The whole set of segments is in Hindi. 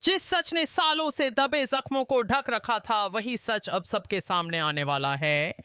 जिस सच ने सालों से दबे जख्मों को ढक रखा था, वही सच अब सबके सामने आने वाला है।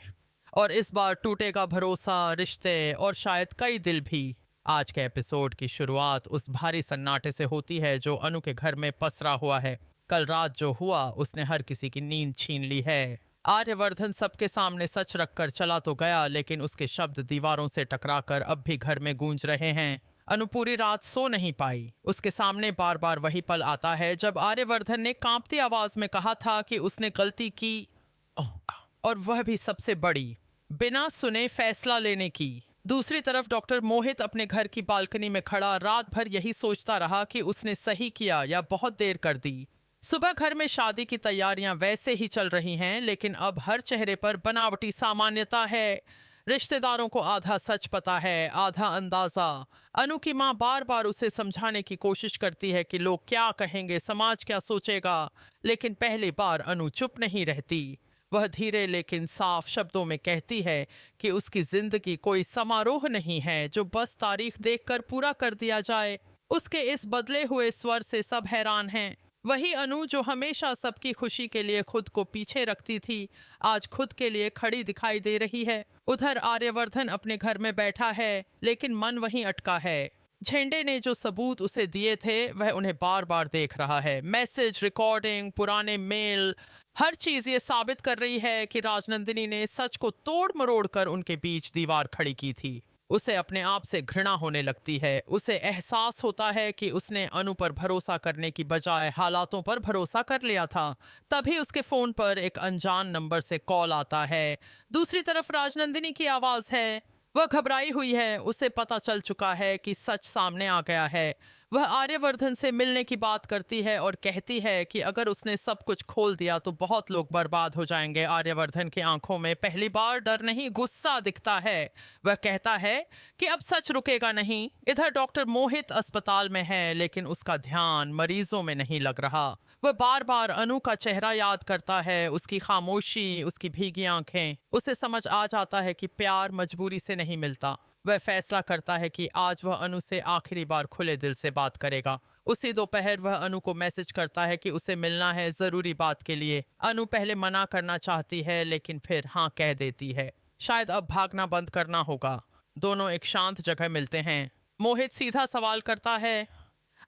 और इस बार टूटेगा भरोसा, रिश्ते और शायद कई दिल भी। आज के एपिसोड की शुरुआत उस भारी सन्नाटे से होती है जो अनु के घर में पसरा हुआ है। कल रात जो हुआ उसने हर किसी की नींद छीन ली है। आर्यवर्धन सबके सामने सच रखकर चला तो गया, लेकिन उसके शब्द दीवारों से टकराकर अब भी घर में गूंज रहे हैं। अनु पूरी रात सो नहीं पाई। उसके सामने बार बार वही पल आता है जब आर्यवर्धन ने कांपती आवाज में कहा था कि उसने गलती की, और वह भी सबसे बड़ी, बिना सुने फैसला लेने की। दूसरी तरफ डॉक्टर मोहित अपने घर की बालकनी में खड़ा रात भर यही सोचता रहा कि उसने सही किया या बहुत देर कर दी। सुबह घर में शादी की तैयारियां वैसे ही चल रही हैं, लेकिन अब हर चेहरे पर बनावटी सामान्यता है। रिश्तेदारों को आधा सच पता है, आधा अंदाजा। अनु की माँ बार बार उसे समझाने की कोशिश करती है कि लोग क्या कहेंगे, समाज क्या सोचेगा, लेकिन पहली बार अनु चुप नहीं रहती। वह धीरे लेकिन साफ शब्दों में कहती है कि उसकी जिंदगी कोई समारोह नहीं है जो बस तारीख देखकर पूरा कर दिया जाए। उसके इस बदले हुए स्वर से सब हैरान हैं। वही अनु जो हमेशा सबकी खुशी के लिए खुद को पीछे रखती थी, आज खुद के लिए खड़ी दिखाई दे रही है। उधर आर्यवर्धन अपने घर में बैठा है, लेकिन मन वहीं अटका है। झेंडे ने जो सबूत उसे दिए थे वह उन्हें बार बार देख रहा है। मैसेज, रिकॉर्डिंग, पुराने मेल, हर चीज ये साबित कर रही है कि राजनंदिनी ने सच को तोड़ मरोड़ कर उनके बीच दीवार खड़ी की थी। उसे अपने आप से घृणा होने लगती है। उसे एहसास होता है कि उसने अनु पर भरोसा करने की बजाय हालातों पर भरोसा कर लिया था। तभी उसके फोन पर एक अनजान नंबर से कॉल आता है। दूसरी तरफ राजनंदिनी की आवाज है। वह घबराई हुई है। उसे पता चल चुका है कि सच सामने आ गया है। वह आर्यवर्धन से मिलने की बात करती है और कहती है कि अगर उसने सब कुछ खोल दिया तो बहुत लोग बर्बाद हो जाएंगे। आर्यवर्धन की आंखों में पहली बार डर नहीं, गुस्सा दिखता है। वह कहता है कि अब सच रुकेगा नहीं। इधर डॉक्टर मोहित अस्पताल में है, लेकिन उसका ध्यान मरीजों में नहीं लग रहा। वह बार बार अनु का चेहरा याद करता है, उसकी खामोशी, उसकी भीगी आंखें। उसे समझ आ जाता है कि प्यार मजबूरी से नहीं मिलता। वह फैसला करता है कि आज वह अनु से आखिरी बार खुले दिल से बात करेगा। उसी दोपहर वह अनु को मैसेज करता है कि उसे मिलना है जरूरी बात के लिए। अनु पहले मना करना चाहती है, लेकिन फिर हाँ कह देती है। शायद अब भागना बंद करना होगा। दोनों एक शांत जगह मिलते हैं। मोहित सीधा सवाल करता है,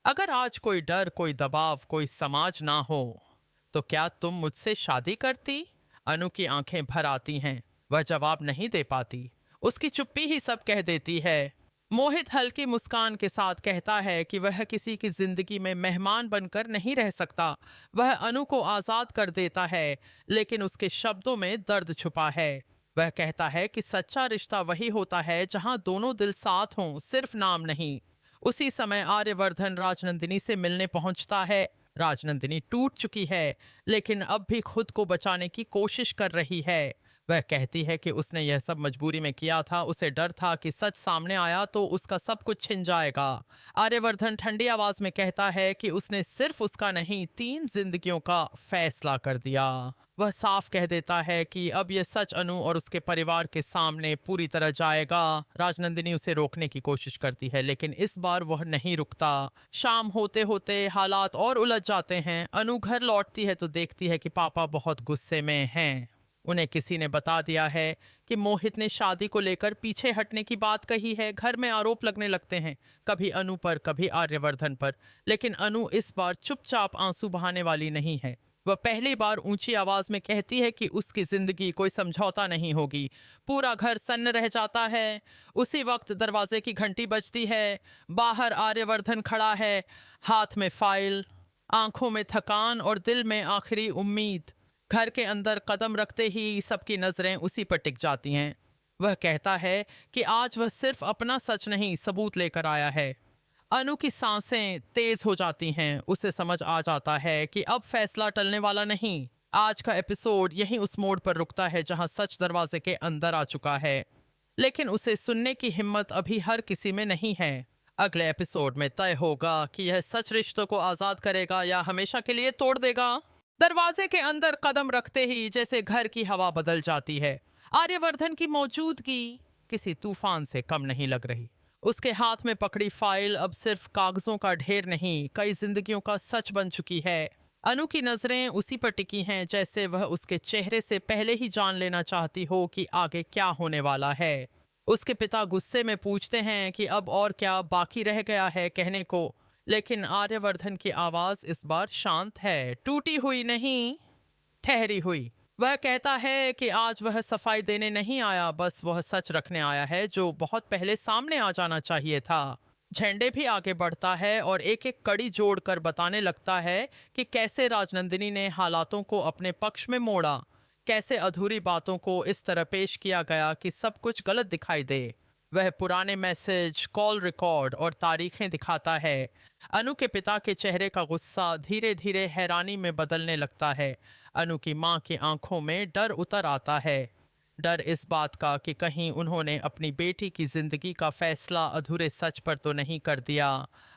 अगर आज कोई डर, कोई दबाव, कोई समाज ना हो तो क्या तुम मुझसे शादी करती? अनु की आंखें भर आती हैं। वह जवाब नहीं दे पाती। उसकी चुप्पी ही सब कह देती है। मोहित हल्की मुस्कान के साथ कहता है कि वह किसी की जिंदगी में मेहमान बनकर नहीं रह सकता। वह अनु को आजाद कर देता है, लेकिन उसके शब्दों में दर्द छुपा है। वह कहता है कि सच्चा रिश्ता वही होता है जहां दोनों दिल साथ हों, सिर्फ नाम नहीं। उसी समय आर्यवर्धन राजनंदिनी से मिलने पहुंचता है। राजनंदिनी टूट चुकी है, लेकिन अब भी खुद को बचाने की कोशिश कर रही है। वह कहती है कि उसने यह सब मजबूरी में किया था। उसे डर था कि सच सामने आया तो उसका सब कुछ छिन जाएगा। आर्यवर्धन ठंडी आवाज में कहता है कि उसने सिर्फ उसका नहीं, 3 जिंदगियों का फैसला कर दिया। वह साफ कह देता है कि अब यह सच अनु और उसके परिवार के सामने पूरी तरह जाएगा। राजनंदिनी उसे रोकने की कोशिश करती है, लेकिन इस बार वह नहीं रुकता। शाम होते होते हालात और उलझ जाते हैं। अनु घर लौटती है तो देखती है कि पापा बहुत गुस्से में हैं। उन्हें किसी ने बता दिया है कि मोहित ने शादी को लेकर पीछे हटने की बात कही है। घर में आरोप लगने लगते हैं, कभी अनु पर, कभी आर्यवर्धन पर। लेकिन अनु इस बार चुपचाप आंसू बहाने वाली नहीं है। वह पहली बार ऊंची आवाज में कहती है कि उसकी जिंदगी कोई समझौता नहीं होगी। पूरा घर सन्न रह जाता है। उसी वक्त दरवाजे की घंटी बजती है। बाहर आर्यवर्धन खड़ा है, हाथ में फाइल, आंखों में थकान और दिल में आखिरी उम्मीद। घर के अंदर कदम रखते ही सबकी नजरें उसी पर टिक जाती हैं। वह कहता है कि आज वह सिर्फ अपना सच नहीं, सबूत लेकर आया है। अनु की सांसें तेज हो जाती हैं। उसे समझ आ जाता है कि अब फैसला टलने वाला नहीं। आज का एपिसोड यहीं उस मोड़ पर रुकता है जहां सच दरवाजे के अंदर आ चुका है, लेकिन उसे सुनने की हिम्मत अभी हर किसी में नहीं है। अगले एपिसोड में तय होगा कि यह सच रिश्तों को आजाद करेगा या हमेशा के लिए तोड़ देगा। दरवाजे के अंदर कदम रखते ही जैसे घर की हवा बदल जाती है। आर्यवर्धन की मौजूदगी किसी तूफान से कम नहीं लग रही। उसके हाथ में पकड़ी फाइल अब सिर्फ कागजों का ढेर नहीं, कई जिंदगियों का सच बन चुकी है। अनु की नजरें उसी पर टिकी हैं, जैसे वह उसके चेहरे से पहले ही जान लेना चाहती हो कि आगे क्या होने वाला है। उसके पिता गुस्से में पूछते हैं कि अब और क्या बाकी रह गया है कहने को, लेकिन आर्यवर्धन की आवाज इस बार शांत है, टूटी हुई नहीं, ठहरी हुई। वह कहता है कि आज वह सफाई देने नहीं आया, बस वह सच रखने आया है जो बहुत पहले सामने आ जाना चाहिए था। झंडे भी आगे बढ़ता है और एक एक कड़ी जोड़कर बताने लगता है कि कैसे राजनंदिनी ने हालातों को अपने पक्ष में मोड़ा, कैसे अधूरी बातों को इस तरह पेश किया गया कि सब कुछ गलत दिखाई दे। वह पुराने मैसेज, कॉल रिकॉर्ड और तारीखें दिखाता है। अनु के पिता के चेहरे का गुस्सा धीरे धीरे हैरानी में बदलने लगता है। अनु की मां की आंखों में डर उतर आता है, डर इस बात का कि कहीं उन्होंने अपनी बेटी की जिंदगी का फैसला अधूरे सच पर तो नहीं कर दिया।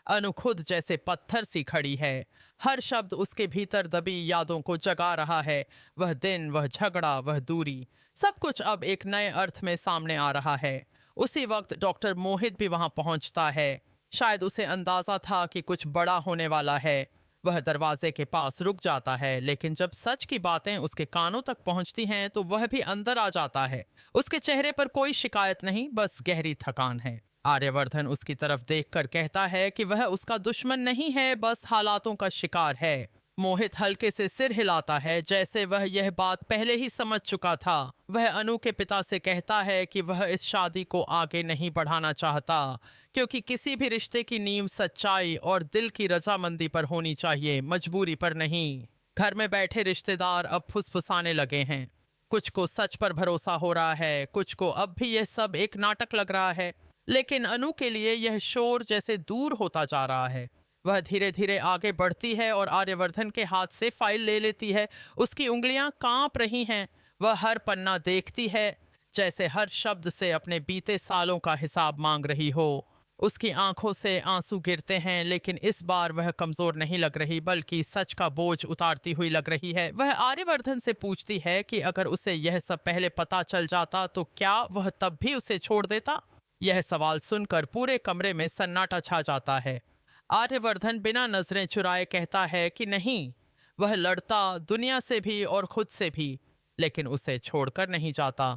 अनु खुद जैसे पत्थर सी खड़ी है, हर शब्द उसके भीतर दबी यादों को जगा रहा है। वह दिन, वह झगड़ा, वह दूरी, सब कुछ अब एक नए अर्थ में सामने आ रहा है। उसी वक्त डॉक्टर मोहित भी वहां पहुंचता है। शायद उसे अंदाजा था कि कुछ बड़ा होने वाला है। वह दरवाजे के पास रुक जाता है, लेकिन जब सच की बातें उसके कानों तक पहुंचती हैं तो वह भी अंदर आ जाता है। उसके चेहरे पर कोई शिकायत नहीं, बस गहरी थकान है। आर्यवर्धन उसकी तरफ देखकर कहता है कि वह उसका दुश्मन नहीं है, बस हालातों का शिकार है। मोहित हल्के से सिर हिलाता है, जैसे वह यह बात पहले ही समझ चुका था। वह अनु के पिता से कहता है कि वह इस शादी को आगे नहीं बढ़ाना चाहता, क्योंकि किसी भी रिश्ते की नींव सच्चाई और दिल की रजामंदी पर होनी चाहिए, मजबूरी पर नहीं। घर में बैठे रिश्तेदार अब फुसफुसाने लगे हैं। कुछ को सच पर भरोसा हो रहा है, कुछ को अब भी यह सब एक नाटक लग रहा है। लेकिन अनु के लिए यह शोर जैसे दूर होता जा रहा है। वह धीरे धीरे आगे बढ़ती है और आर्यवर्धन के हाथ से फाइल ले लेती है। उसकी उंगलियां कांप रही हैं। वह हर पन्ना देखती है, जैसे हर शब्द से अपने बीते सालों का हिसाब मांग रही हो। उसकी आंखों से आंसू गिरते हैं, लेकिन इस बार वह कमजोर नहीं लग रही, बल्कि सच का बोझ उतारती हुई लग रही है। वह आर्यवर्धन से पूछती है कि अगर उसे यह सब पहले पता चल जाता तो क्या वह तब भी उसे छोड़ देता। यह सवाल सुनकर पूरे कमरे में सन्नाटा छा जाता है। आर्यवर्धन बिना नजरें चुराए कहता है कि नहीं, वह लड़ता दुनिया से भी और खुद से भी, लेकिन उसे छोड़कर नहीं जाता।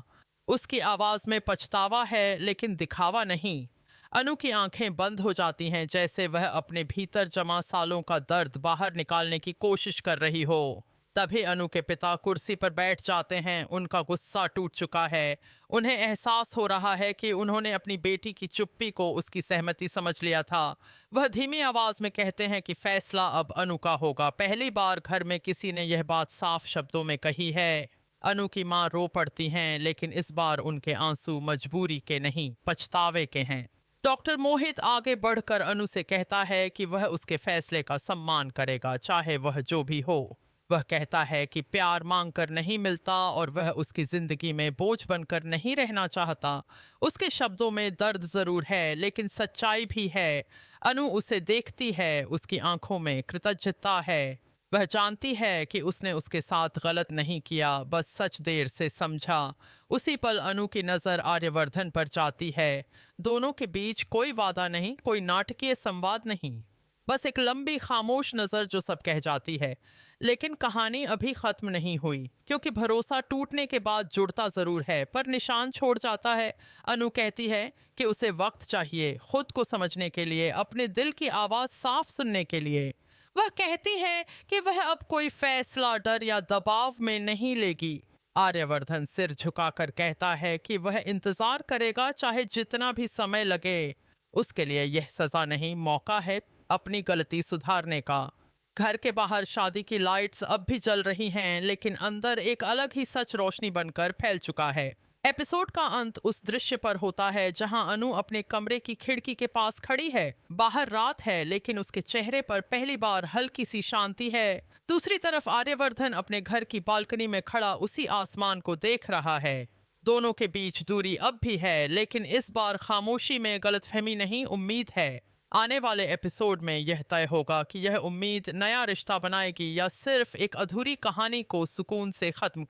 उसकी आवाज में पछतावा है, लेकिन दिखावा नहीं। अनु की आंखें बंद हो जाती हैं, जैसे वह अपने भीतर जमा सालों का दर्द बाहर निकालने की कोशिश कर रही हो। तभी अनु के पिता कुर्सी पर बैठ जाते हैं। उनका गुस्सा टूट चुका है। उन्हें एहसास हो रहा है कि उन्होंने अपनी बेटी की चुप्पी को उसकी सहमति समझ लिया था। वह धीमी आवाज में कहते हैं कि फैसला अब अनु का होगा। पहली बार घर में किसी ने यह बात साफ शब्दों में कही है। अनु की मां रो पड़ती हैं, लेकिन इस बार उनके आंसू मजबूरी के नहीं, पछतावे के हैं। डॉक्टर मोहित आगे बढ़कर अनु से कहता है कि वह उसके फैसले का सम्मान करेगा, चाहे वह जो भी हो। वह कहता है कि प्यार मांगकर नहीं मिलता और वह उसकी जिंदगी में बोझ बनकर नहीं रहना चाहता। उसके शब्दों में दर्द जरूर है, लेकिन सच्चाई भी है। अनु उसे देखती है, उसकी आंखों में कृतज्ञता है। वह जानती है कि उसने उसके साथ गलत नहीं किया, बस सच देर से समझा। उसी पल अनु की नजर आर्यवर्धन पर जाती है। दोनों के बीच कोई वादा नहीं, कोई नाटकीय संवाद नहीं, बस एक लंबी खामोश नजर जो सब कह जाती है। लेकिन कहानी अभी खत्म नहीं हुई, क्योंकि भरोसा टूटने के बाद जुड़ता जरूर है, पर निशान छोड़ जाता है। अनु कहती है कि उसे वक्त चाहिए, खुद को समझने के लिए, अपने दिल की आवाज साफ सुनने के लिए। वह कहती है कि वह अब कोई फैसला डर या दबाव में नहीं लेगी। आर्यवर्धन सिर झुकाकर कहता है कि वह इंतजार करेगा, चाहे जितना भी समय लगे। उसके लिए यह सजा नहीं, मौका है अपनी गलती सुधारने का। घर के बाहर शादी की लाइट्स अब भी जल रही हैं, लेकिन अंदर एक अलग ही सच रोशनी बनकर फैल चुका है। एपिसोड का अंत उस दृश्य पर होता है जहां अनु अपने कमरे की खिड़की के पास खड़ी है। बाहर रात है, लेकिन उसके चेहरे पर पहली बार हल्की सी शांति है। दूसरी तरफ आर्यवर्धन अपने घर की बालकनी में खड़ा उसी आसमान को देख रहा है। दोनों के बीच दूरी अब भी है, लेकिन इस बार खामोशी में गलतफहमी नहीं, उम्मीद है। आने वाले एपिसोड में यह तय होगा कि यह उम्मीद नया रिश्ता बनाएगी या सिर्फ एक अधूरी कहानी को सुकून से खत्म